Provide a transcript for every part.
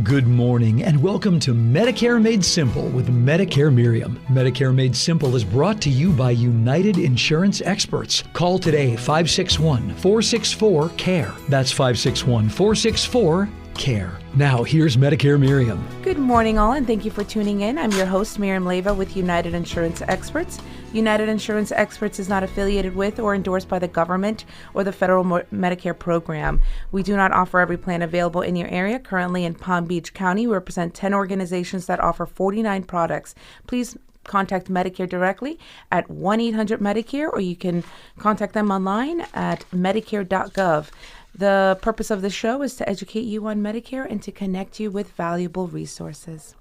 Good morning and welcome to Medicare Made Simple with Medicare Myriam. Medicare Made Simple is brought to you by United Insurance Experts. Call today 561-464-CARE. That's 561-464-CARE. Now, here's Medicare Myriam. Good morning, all, and thank you for tuning in. I'm your host, Myriam Leva, with United Insurance Experts. United Insurance Experts is not affiliated with or endorsed by the government or the federal Medicare program. We do not offer every plan available in your area. Currently in Palm Beach County, we represent 10 organizations that offer 49 products. Please contact Medicare directly at 1-800-MEDICARE, or you can contact them online at medicare.gov. The purpose of the show is to educate you on Medicare and to connect you with valuable resources.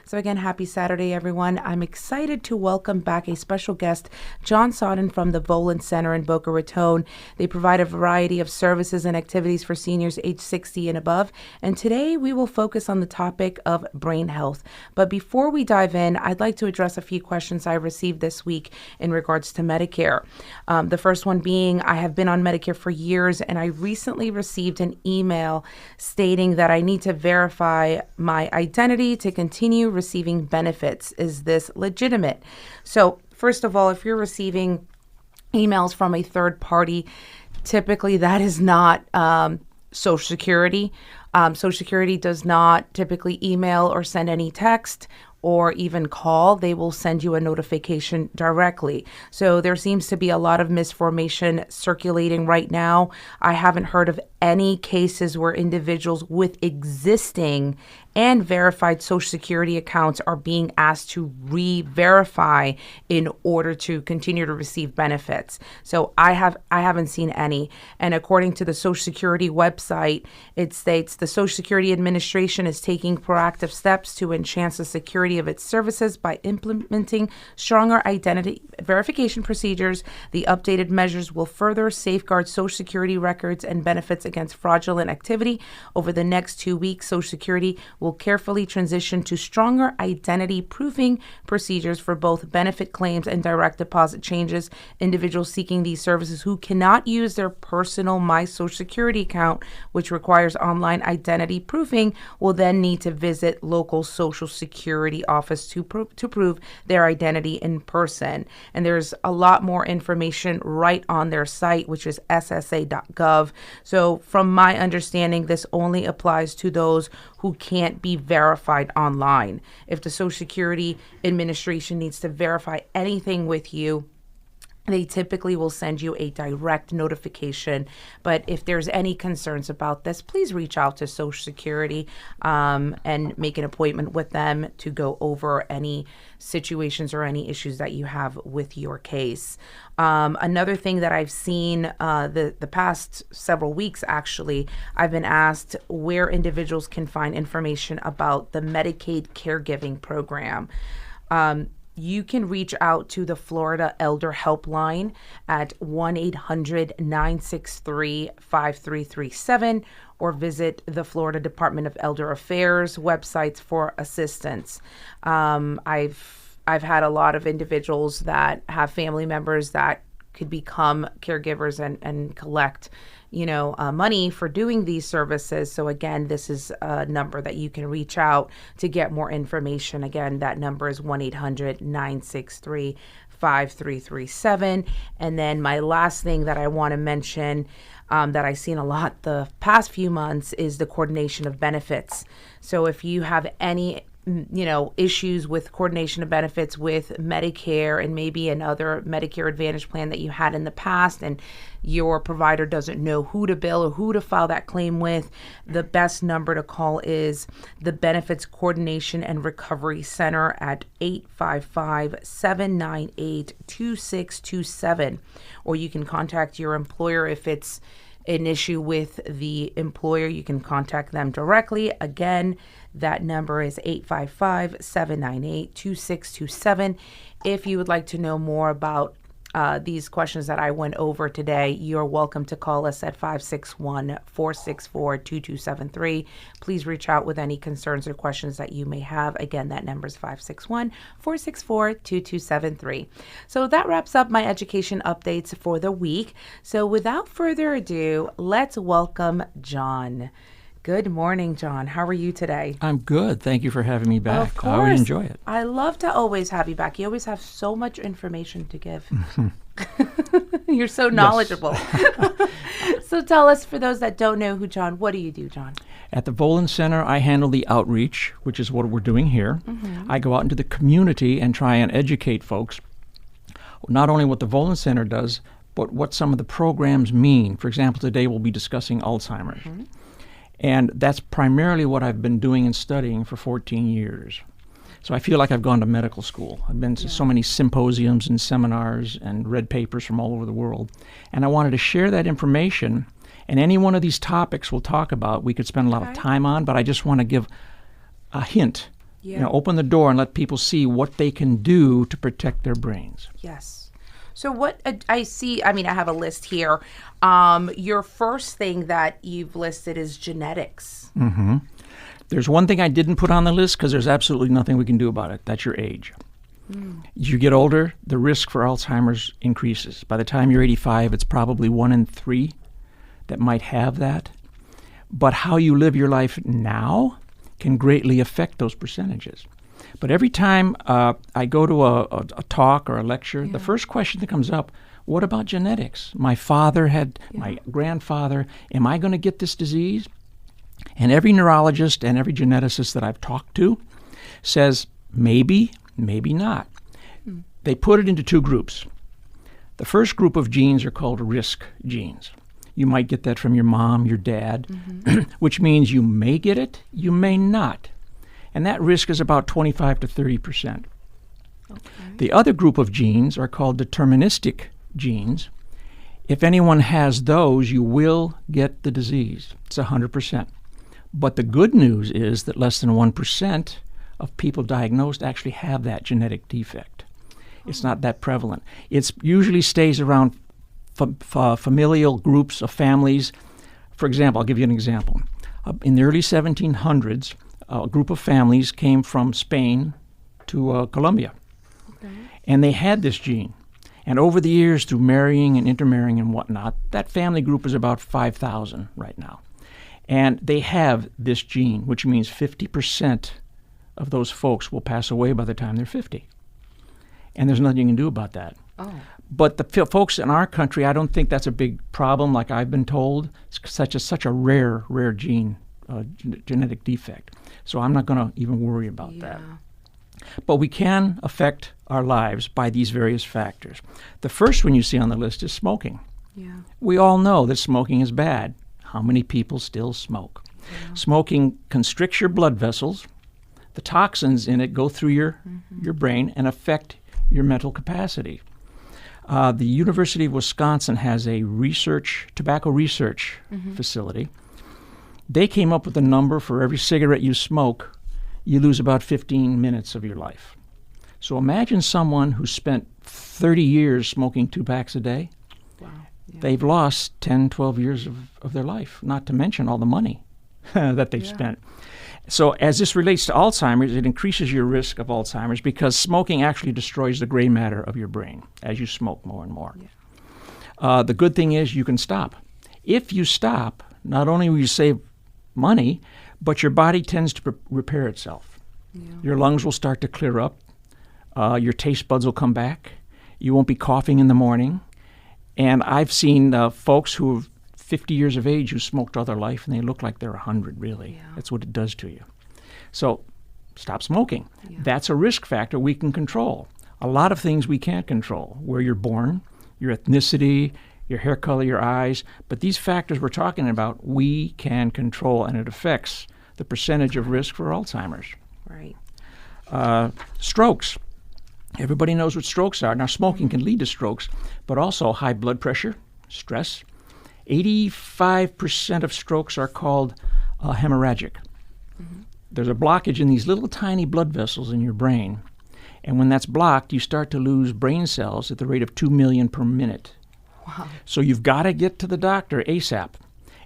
So again, happy Saturday, everyone. I'm excited to welcome back a special guest, John Sawdon from the Volen Center in Boca Raton. They provide a variety of services and activities for seniors age 60 and above. And today we will focus on the topic of brain health. But before we dive in, I'd like to address a few questions I received this week in regards to Medicare. The first one being, I have been on Medicare for years, and I recently received an email stating that I need to verify my identity to continue receiving benefits. Is this legitimate? So first of all, if you're receiving emails from a third party, typically that is not Social Security. Social Security does not typically email or send any text or even call. They will send you a notification directly. So there seems to be a lot of misformation circulating right now. I haven't heard of any cases where individuals with existing and verified Social Security accounts are being asked to re-verify in order to continue to receive benefits. So I haven't seen any. And according to the Social Security website, it states the Social Security Administration is taking proactive steps to enhance the security of its services by implementing stronger identity verification procedures. The updated measures will further safeguard Social Security records and benefits against fraudulent activity. Over the next 2 weeks, Social Security will carefully transition to stronger identity proofing procedures for both benefit claims and direct deposit changes. Individuals seeking these services who cannot use their personal My Social Security account, which requires online identity proofing, will then need to visit local Social Security office to prove their identity in person. And there's a lot more information right on their site, which is ssa.gov. So from my understanding, this only applies to those who can't be verified online. If the Social Security Administration needs to verify anything with you, they typically will send you a direct notification. But if there's any concerns about this, please reach out to Social Security and make an appointment with them to go over any situations or any issues that you have with your case. Another thing that I've seen the past several weeks, actually, I've been asked where individuals can find information about the Medicaid caregiving program. You can reach out to the Florida Elder Helpline at 1-800-963-5337 or visit the Florida Department of Elder Affairs websites for assistance. I've had a lot of individuals that have family members that could become caregivers and collect money for doing these services. So again, this is a number that you can reach out to get more information. Again, that number is 1-800-963-5337. And then my last thing that I want to mention that I've seen a lot the past few months is the coordination of benefits. So if you have any issues with coordination of benefits with Medicare and maybe another Medicare Advantage plan that you had in the past, and your provider doesn't know who to bill or who to file that claim with, the best number to call is the Benefits Coordination and Recovery Center at 855-798-2627. Or you can contact your employer if it's an issue with the employer. You can contact them directly. Again, that number is 855-798-2627. If you would like to know more about these questions that I went over today, you're welcome to call us at 561-464-2273. Please reach out with any concerns or questions that you may have. Again, that number is 561-464-2273. So that wraps up my education updates for the week. So without further ado, let's welcome John. Good morning, John. How are you today? I'm good. Thank you for having me back. Of course. I always enjoy it. I love to always have you back. You always have so much information to give. You're so knowledgeable. So tell us, for those that don't know who John, what do you do, John? At the Volen Center, I handle the outreach, which is what we're doing here. I go out into the community and try and educate folks, not only what the Volen Center does, but what some of the programs mean. For example, today we'll be discussing Alzheimer's. And that's primarily what I've been doing and studying for 14 years. So I feel like I've gone to medical school. I've been to so many symposiums and seminars and read papers from all over the world. And I wanted to share that information. And any one of these topics we'll talk about, we could spend a lot of time on, but I just want to give a hint. Open the door and let people see what they can do to protect their brains. Yes. So what I see, I have a list here. Your first thing that you've listed is genetics. There's one thing I didn't put on the list because there's absolutely nothing we can do about it. That's your age. As you get older, the risk for Alzheimer's increases. By the time you're 85, it's probably 1 in 3 that might have that. But how you live your life now can greatly affect those percentages. But every time I go to a talk or a lecture, the first question that comes up, what about genetics? My father had, my grandfather, am I going to get this disease? And every neurologist and every geneticist that I've talked to says, maybe, maybe not. They put it into 2 groups. The first group of genes are called risk genes. You might get that from your mom, your dad, which means you may get it, you may not. And that risk is about 25 to 30%. The other group of genes are called deterministic genes. If anyone has those, you will get the disease. It's 100%. But the good news is that less than 1% of people diagnosed actually have that genetic defect. It's not that prevalent. It usually stays around familial groups of families. For example, I'll give you an example. In the early 1700s, a group of families came from Spain to Colombia. And they had this gene. And over the years, through marrying and intermarrying and whatnot, that family group is about 5,000 right now. And they have this gene, which means 50% of those folks will pass away by the time they're 50. And there's nothing you can do about that. But the folks in our country, I don't think that's a big problem like I've been told. It's such a rare gene, genetic defect. So I'm not going to even worry about that. But we can affect our lives by these various factors. The first one you see on the list is smoking. We all know that smoking is bad. How many people still smoke? Smoking constricts your blood vessels. The toxins in it go through your brain and affect your mental capacity. The University of Wisconsin has a tobacco research facility. They came up with a number for every cigarette you smoke, you lose about 15 minutes of your life. So imagine someone who spent 30 years smoking 2 packs a day. They've lost 10, 12 years of their life, not to mention all the money that they've spent. So as this relates to Alzheimer's, it increases your risk of Alzheimer's because smoking actually destroys the gray matter of your brain as you smoke more and more. The good thing is you can stop. If you stop, not only will you save money, but your body tends to repair itself. Your lungs will start to clear up. Your taste buds will come back. You won't be coughing in the morning. And I've seen folks who are 50 years of age who smoked all their life, and they look like they're 100, really. That's what it does to you. So stop smoking. That's a risk factor we can control. A lot of things we can't control. Where you're born, your ethnicity, your hair color, your eyes. But these factors we're talking about, we can control, and it affects the percentage of risk for Alzheimer's. Strokes. Everybody knows what strokes are. Now, smoking can lead to strokes, but also high blood pressure, stress. 85% of strokes are called hemorrhagic. There's a blockage in these little tiny blood vessels in your brain. And when that's blocked, you start to lose brain cells at the rate of 2 million per minute. So you've got to get to the doctor ASAP.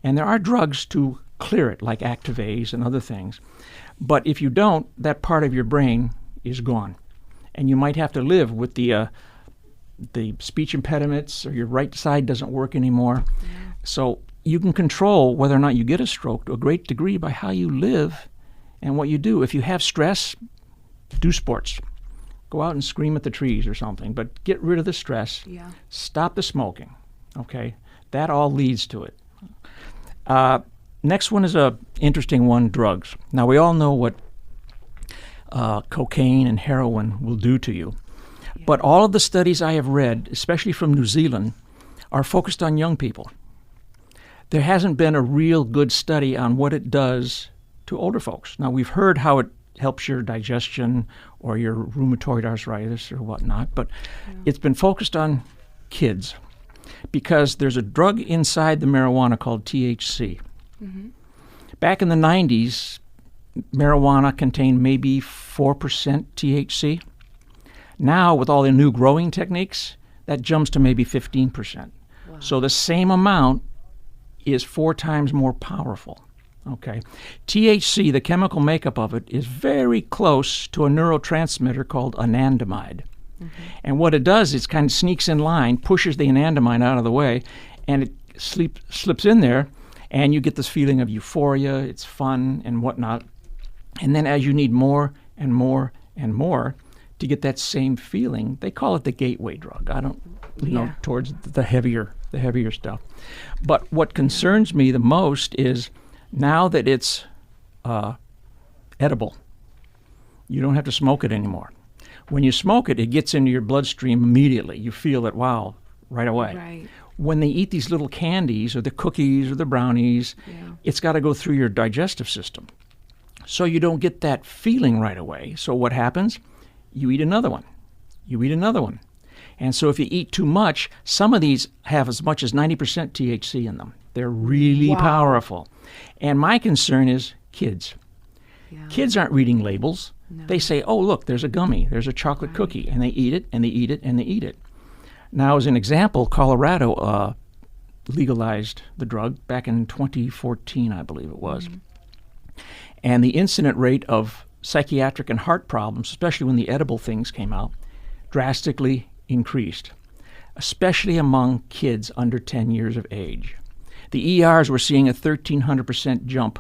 And there are drugs to clear it, like Activase and other things. But if you don't, that part of your brain is gone. And you might have to live with the speech impediments, or your right side doesn't work anymore. So you can control whether or not you get a stroke to a great degree by how you live and what you do. If you have stress, do sports. Go out and scream at the trees or something, but get rid of the stress. Yeah. Stop the smoking, okay? That all leads to it. Next one is a interesting one, drugs. Now, we all know what cocaine and heroin will do to you. Yeah. But all of the studies I have read, especially from New Zealand, are focused on young people. There hasn't been a real good study on what it does to older folks. Now, we've heard how it helps your digestion or your rheumatoid arthritis or whatnot, but it's been focused on kids because there's a drug inside the marijuana called THC. Mm-hmm. Back in the 90s, marijuana contained maybe 4% THC. Now, with all the new growing techniques, that jumps to maybe 15%. Wow. So the same amount is 4 times more powerful. Okay. THC, the chemical makeup of it, is very close to a neurotransmitter called anandamide. Mm-hmm. And what it does is kind of sneaks in line, pushes the anandamide out of the way, and it slips in there, and you get this feeling of euphoria, it's fun and whatnot. And then as you need more and more and more to get that same feeling, they call it the gateway drug. I don't, towards the heavier stuff. But what concerns me the most is now that it's edible, you don't have to smoke it anymore. When you smoke it, it gets into your bloodstream immediately. You feel it, wow, right away. Right. When they eat these little candies or the cookies or the brownies, it's got to go through your digestive system. So you don't get that feeling right away. So what happens? You eat another one. You eat another one. And so if you eat too much, some of these have as much as 90% THC in them. They're really powerful. And my concern is kids. Yeah. Kids aren't reading labels. No. They say, oh, look, there's a gummy, there's a chocolate cookie, and they eat it, and they eat it, and they eat it. Now, as an example, Colorado legalized the drug back in 2014, I believe it was. Mm-hmm. And the incident rate of psychiatric and heart problems, especially when the edible things came out, drastically increased, especially among kids under 10 years of age. The ERs were seeing a 1,300% jump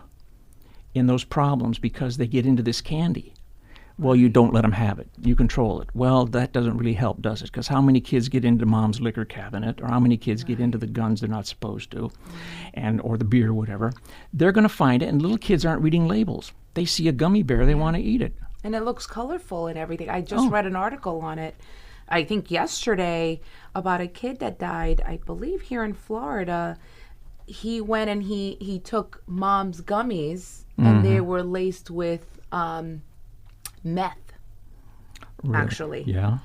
in those problems because they get into this candy. Well, you don't let them have it. You control it. Well, that doesn't really help, does it? Because how many kids get into mom's liquor cabinet, or how many kids get into the guns they're not supposed to, or the beer, whatever? They're going to find it, and little kids aren't reading labels. They see a gummy bear, they want to eat it. And it looks colorful and everything. I just read an article on it, I think yesterday, about a kid that died, I believe here in Florida. He went and he took mom's gummies, and they were laced with meth, actually. Yeah.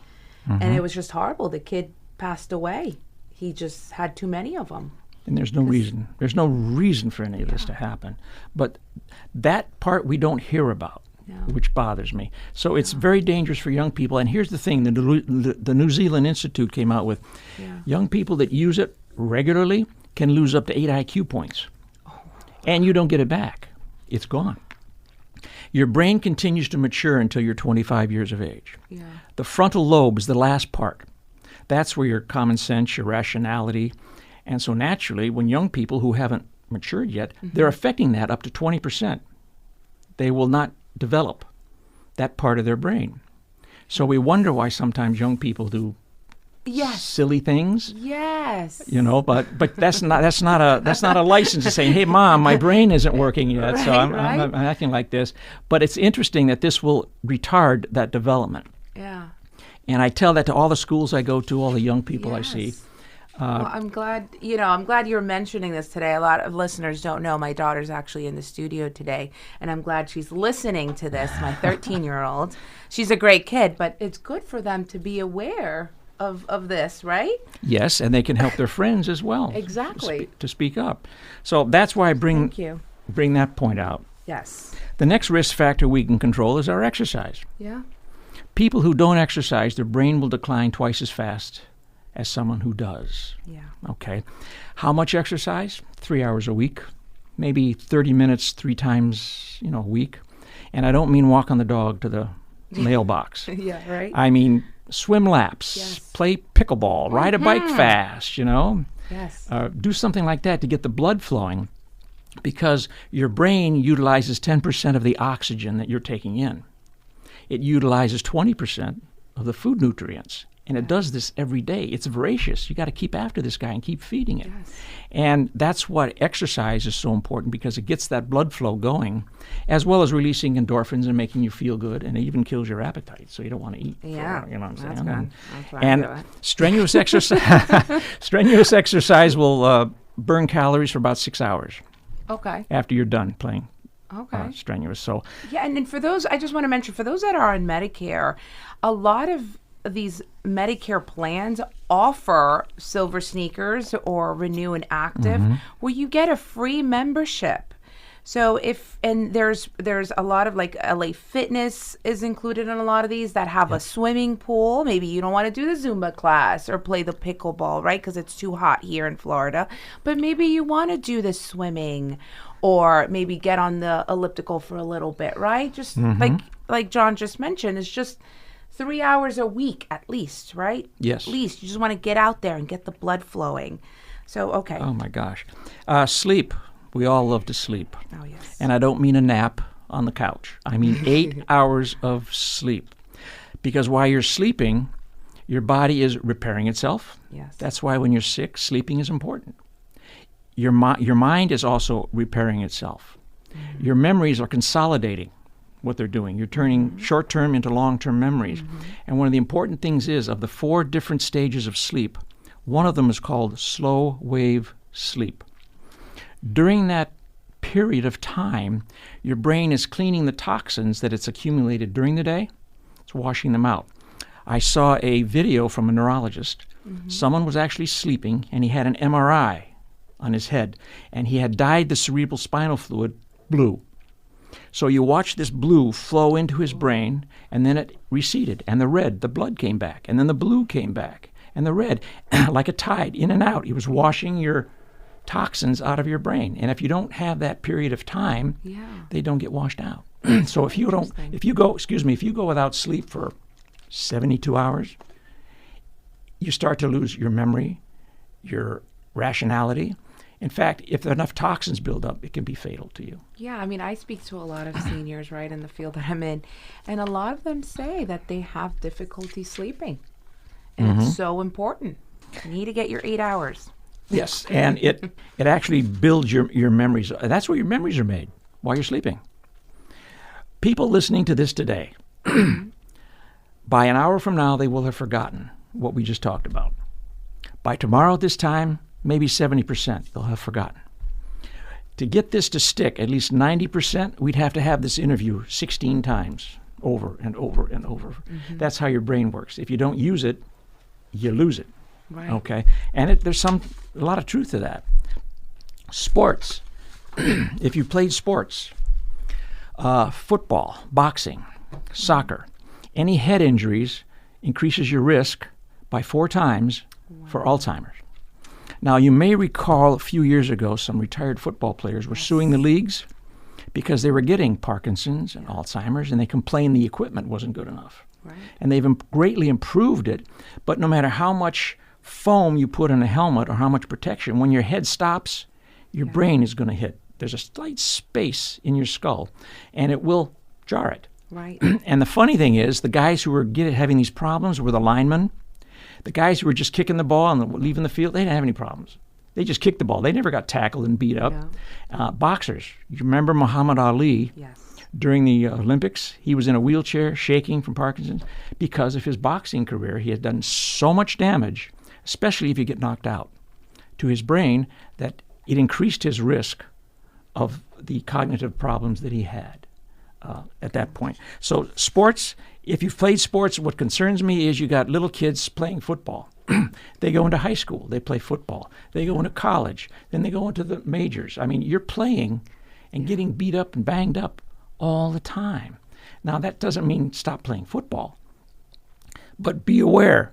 Mm-hmm. And it was just horrible. The kid passed away. He just had too many of them. And there's no reason. There's no reason for any of this to happen. But that part we don't hear about, which bothers me. So it's very dangerous for young people. And here's the thing. The New Zealand Institute came out with young people that use it regularly can lose up to 8 IQ points. And you don't get it back. It's gone. Your brain continues to mature until you're 25 years of age. Yeah. The frontal lobe is the last part. That's where your common sense, your rationality. And so naturally, when young people who haven't matured yet, they're affecting that up to 20%. They will not develop that part of their brain. So we wonder why sometimes young people do silly things. Yes. But that's not a license to say, hey, Mom, my brain isn't working yet, so I'm acting like this. But it's interesting that this will retard that development. Yeah. And I tell that to all the schools I go to, all the young people I see. Well, I'm glad you're mentioning this today. A lot of listeners don't know my daughter's actually in the studio today, and I'm glad she's listening to this, my 13-year-old. She's a great kid, but it's good for them to be aware of this, right? Yes, and they can help their friends as well. Exactly. To speak up. So that's why I bring that point out. Yes. The next risk factor we can control is our exercise. Yeah. People who don't exercise, their brain will decline twice as fast as someone who does. Yeah. Okay. How much exercise? 3 hours a week, maybe 30 minutes 3 times, a week. And I don't mean walk on the dog to the mailbox. Yeah, right. I mean swim laps, play pickleball, ride a bike fast, Yes. Do something like that to get the blood flowing, because your brain utilizes 10% of the oxygen that you're taking in. It utilizes 20% of the food nutrients. And it does this every day. It's voracious. You got to keep after this guy and keep feeding it. Yes. And that's what exercise is so important, because it gets that blood flow going, as well as releasing endorphins and making you feel good, and it even kills your appetite, so you don't want to eat. Yeah, you know what I'm that's saying? good. And strenuous exercise, strenuous exercise will burn calories for about 6 hours Okay. after you're done playing. Okay. Strenuous. So Yeah, and then for those, I just want to mention, for those that are on Medicare, a lot of these Medicare plans offer Silver Sneakers or Renew and Active, where you get a free membership. So there's a lot of, like, LA Fitness is included in a lot of these that have a swimming pool. Maybe you don't want to do the Zumba class or play the pickleball, right? Because it's too hot here in Florida. But maybe you want to do the swimming, or maybe get on the elliptical for a little bit, right? Just like John just mentioned, it's just 3 hours a week at least, right? Yes. At least. You just want to get out there and get the blood flowing. So, okay. Oh my gosh. Sleep. We all love to sleep. Oh, yes. And I don't mean a nap on the couch. I mean 8 hours of sleep. Because while you're sleeping, your body is repairing itself. Yes. That's why when you're sick, sleeping is important. Your mind is also repairing itself. Your memories are consolidating what they're doing. You're turning short-term into long-term memories. And one of the important things is, of the 4 different stages of sleep, one of them is called slow wave sleep. During that period of time, your brain is cleaning the toxins that it's accumulated during the day. It's washing them out. I saw a video from a neurologist. Someone was actually sleeping, and he had an MRI on his head, and he had dyed the cerebral spinal fluid blue. So you watch this blue flow into his brain, and then it receded, and the blood came back, and then the blue came back, and the red, like a tide, in and out. He was washing your toxins out of your brain. And if you don't have that period of time, they don't get washed out. So if you go without sleep for 72 hours, you start to lose your memory, your rationality. In fact, if enough toxins build up, it can be fatal to you. Yeah, I mean, I speak to a lot of seniors, right, in the field that I'm in, and a lot of them say that they have difficulty sleeping. And it's so important. You need to get your 8 hours. Yes, and it actually builds your memories. That's where your memories are made, while you're sleeping. People listening to this today, by an hour from now, they will have forgotten what we just talked about. By tomorrow at this time, maybe 70% they'll have forgotten. To get this to stick, at least 90%, we'd have to have this interview 16 times, over and over and over. That's how your brain works. If you don't use it, you lose it. Right. Okay, and there's a lot of truth to that. Sports. If you played sports, football, boxing, soccer, any head injuries increases your risk by 4 times for Alzheimer's. Now, you may recall a few years ago, some retired football players were suing the leagues because they were getting Parkinson's and Alzheimer's, and they complained the equipment wasn't good enough. Right. And they've greatly improved it, but no matter how much foam you put in a helmet or how much protection, when your head stops, your brain is going to hit. There's a slight space in your skull, and it will jar it. Right. And the funny thing is, the guys who were having these problems were the linemen. The guys who were just kicking the ball and leaving the field, they didn't have any problems. They just kicked the ball. They never got tackled and beat up. Boxers. You remember Muhammad Ali? Yes. During the Olympics, he was in a wheelchair shaking from Parkinson's because of his boxing career. He had done so much damage, especially if you get knocked out, to his brain, that it increased his risk of the cognitive problems that he had at that point. So sports, if you've played sports, what concerns me is you got little kids playing football. They go into high school, they play football. They go into college, then they go into the majors. I mean, you're playing and getting beat up and banged up all the time. Now, that doesn't mean stop playing football, but be aware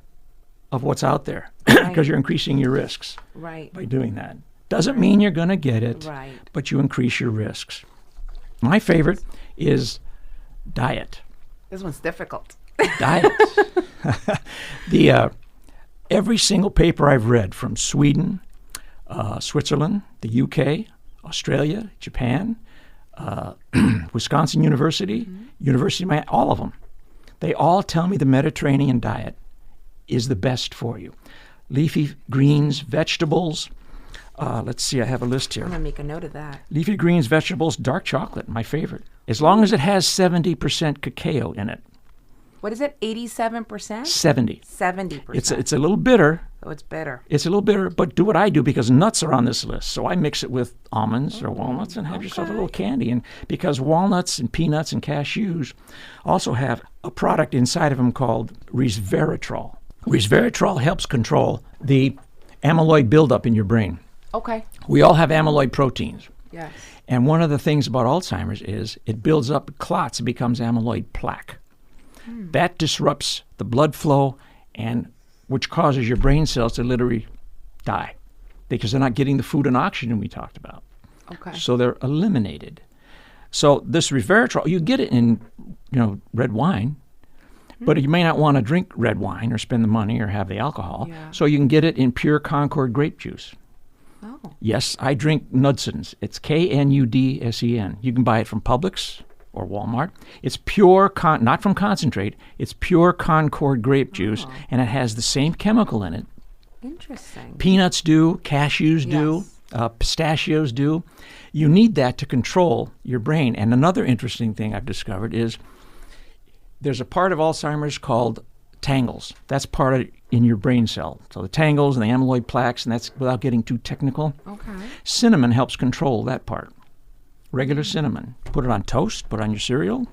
of what's out there because you're increasing your risks by doing that. Doesn't mean you're going to get it, but you increase your risks. My favorite is diet. This one's difficult. Diet. Every single paper I've read from Sweden Switzerland, the UK, Australia, Japan, Wisconsin University, University of Miami, all of them. They all tell me the Mediterranean diet is the best for you. Leafy greens, vegetables. Let's see, I have a list here. I'm going to make a note of that. Leafy greens, vegetables, dark chocolate, my favorite. As long as it has 70% cacao in it. What is it, 87%? 70. 70%. It's a little bitter. Oh, it's bitter. It's a little bitter, but do what I do because nuts are on this list. So I mix it with almonds or walnuts and have yourself a little candy. And because walnuts and peanuts and cashews also have a product inside of them called resveratrol. Resveratrol helps control the amyloid buildup in your brain. Okay. We all have amyloid proteins. Yes. And one of the things about Alzheimer's is it builds up clots, it becomes amyloid plaque. That disrupts the blood flow, and which causes your brain cells to literally die because they're not getting the food and oxygen we talked about. Okay. So they're eliminated. So this resveratrol, you get it in, red wine, but you may not want to drink red wine or spend the money or have the alcohol. Yeah. So you can get it in pure Concord grape juice. Oh. Yes, I drink Knudsen's. It's Knudsen. You can buy it from Publix or Walmart. It's pure, not from concentrate. It's pure Concord grape juice, and it has the same chemical in it. Interesting. Peanuts do, cashews do, pistachios do. You need that to control your brain. And another interesting thing I've discovered is there's a part of Alzheimer's called tangles. That's part of in your brain cell. So the tangles and the amyloid plaques, and that's without getting too technical. Okay. Cinnamon helps control that part. Regular cinnamon. Put it on toast, put it on your cereal.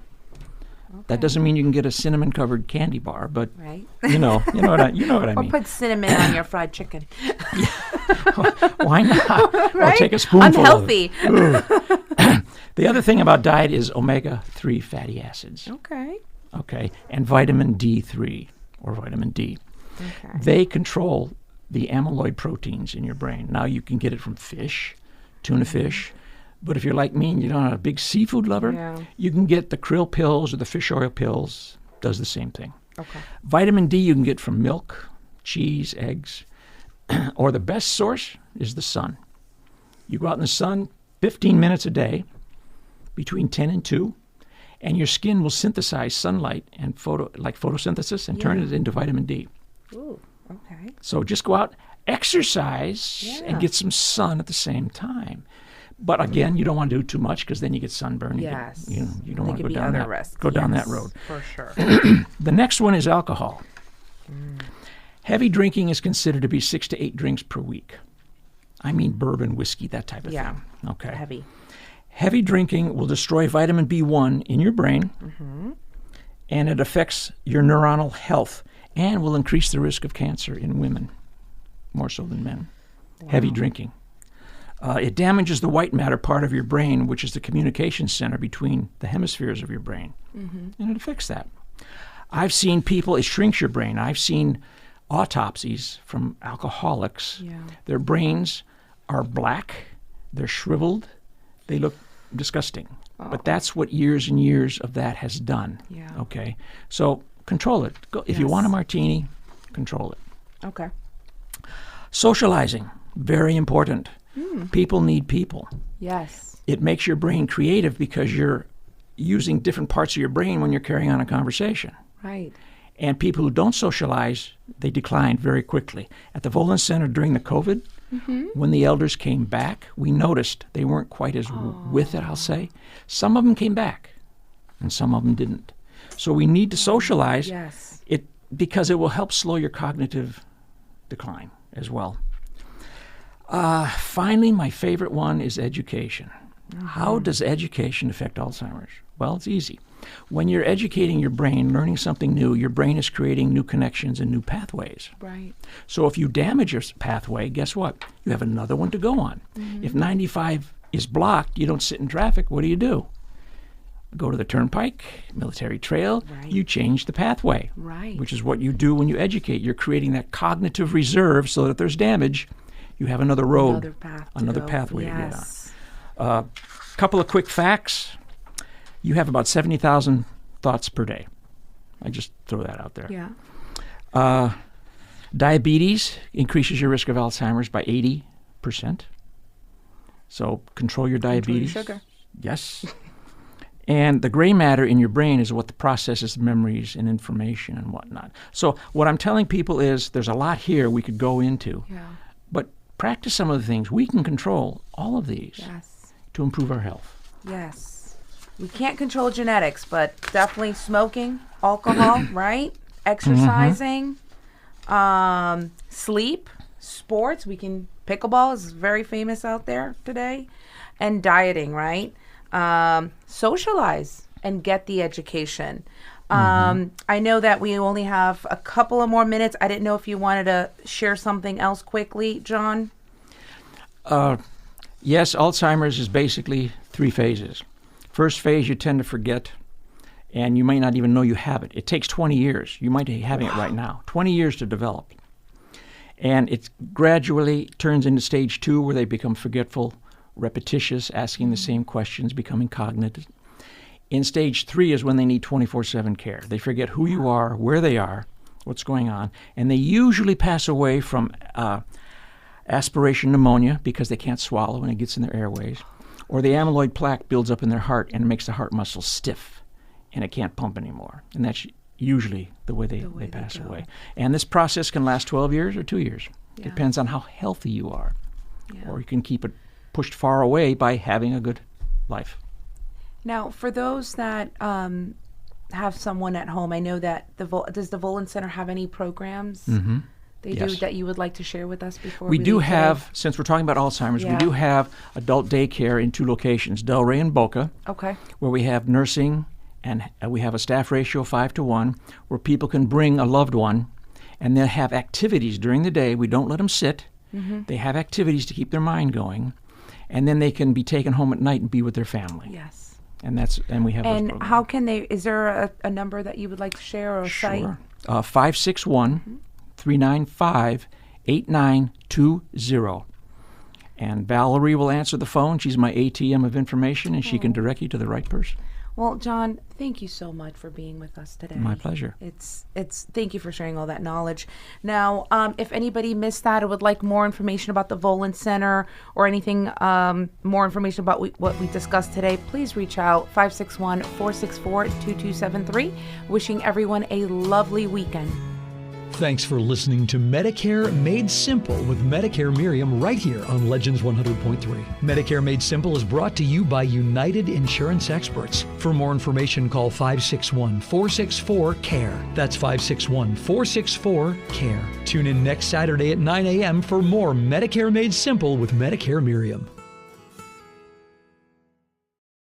Okay. That doesn't mean you can get a cinnamon-covered candy bar, but right. you know what I mean. Or put cinnamon on your fried chicken. Why not? Right? Or take a spoonful Unhealthy. of it. The other thing about diet is omega-3 fatty acids. Okay, and vitamin D3 or vitamin D. Okay. They control the amyloid proteins in your brain. Now you can get it from fish, tuna fish. But if you're like me and you're not a big seafood lover, you can get the krill pills or the fish oil pills. Does the same thing. Okay. Vitamin D you can get from milk, cheese, eggs, or the best source is the sun. You go out in the sun 15 minutes a day between 10 and 2, and your skin will synthesize sunlight and photosynthesis and turn it into vitamin D. Ooh, okay. So just go out, exercise, and get some sun at the same time. But again, you don't want to do too much because then you get sunburn. Yes. You don't want to go down that road. For sure. The next one is alcohol. Heavy drinking is considered to be 6 to 8 drinks per week. I mean bourbon, whiskey, that type of thing. Okay. Heavy drinking will destroy vitamin B1 in your brain, and it affects your neuronal health and will increase the risk of cancer in women, more so than men. Wow. Heavy drinking. It damages the white matter part of your brain, which is the communication center between the hemispheres of your brain, and it affects that. I've seen people, it shrinks your brain. I've seen autopsies from alcoholics. Yeah. Their brains are black, they're shriveled, they look disgusting. Oh. But that's what years and years of that has done. Yeah. Okay? So control it. If you want a martini, control it. Okay. Socializing, very important. People need people. Yes. It makes your brain creative because you're using different parts of your brain when you're carrying on a conversation. Right. And people who don't socialize, they decline very quickly. At the Volen Center during the COVID, when the elders came back, we noticed they weren't quite as with it, I'll say. Some of them came back, and some of them didn't. So we need to socialize because it will help slow your cognitive decline as well. Finally, my favorite one is education. How does education affect Alzheimer's? Well, it's easy. When you're educating your brain, learning something new, your brain is creating new connections and new pathways. Right. So if you damage your pathway, guess what? You have another one to go on. If 95 is blocked, you don't sit in traffic. What do? Go to the turnpike, military trail, you change the pathway, which is what you do when you educate. You're creating that cognitive reserve so that if there's damage, you have another road, another pathway to get on. Couple of quick facts. You have about 70,000 thoughts per day. I just throw that out there. Yeah. Diabetes increases your risk of Alzheimer's by So control your diabetes. Control your sugar. Yes. And the gray matter in your brain is what processes memories and information and whatnot. So what I'm telling people is there's a lot here we could go into. Yeah. But practice some of the things. We can control all of these Yes. to improve our health. Yes. We can't control genetics, but definitely smoking, alcohol, right? Exercising, sleep, sports. Pickleball is very famous out there today. And dieting, right? Socialize and get the education. I know that we only have a couple of more minutes. I didn't know if you wanted to share something else quickly, John. Yes, Alzheimer's is basically 3 phases. First phase, you tend to forget, and you may not even know you have it. It takes 20 years. You might be having it right now. 20 years to develop. And it gradually turns into stage 2, where they become forgetful, repetitious, asking the same questions, becoming cognitive. In stage 3 is when they need 24/7 care. They forget who you are, where they are, what's going on, and they usually pass away from aspiration pneumonia because they can't swallow and it gets in their airways, or the amyloid plaque builds up in their heart and makes the heart muscle stiff and it can't pump anymore. And that's usually the way they pass away. And this process can last 12 years or 2 years. Yeah. Depends on how healthy you are. Yeah. Or you can keep it pushed far away by having a good life. Now, for those that have someone at home, I know that does the Volen Center have any programs they do that you would like to share with us before we do leave have, today? since we're talking about Alzheimer's, we Yeah. do have adult daycare in 2 locations, Delray and Boca, Okay. where we have nursing, and we have a staff ratio 5-to-1, where people can bring a loved one, and they'll have activities during the day. We don't let them sit. They have activities to keep their mind going, and then they can be taken home at night and be with their family. Yes. And we have those And programs. how can they, is there a number that you would like to share or a site? Sure. 561-395-8920. And Valerie will answer the phone. She's my ATM of information, and she can direct you to the right person. Well, John, thank you so much for being with us today. My pleasure. It's thank you for sharing all that knowledge. Now, if anybody missed that or would like more information about the Volen Center or anything, more information about what we discussed today, please reach out 561-464-2273. Wishing everyone a lovely weekend. Thanks for listening to Medicare Made Simple with Medicare Myriam right here on Legends 100.3. Medicare Made Simple is brought to you by United Insurance Experts. For more information, call 561-464-CARE. That's 561-464-CARE. Tune in next Saturday at 9 a.m. for more Medicare Made Simple with Medicare Myriam.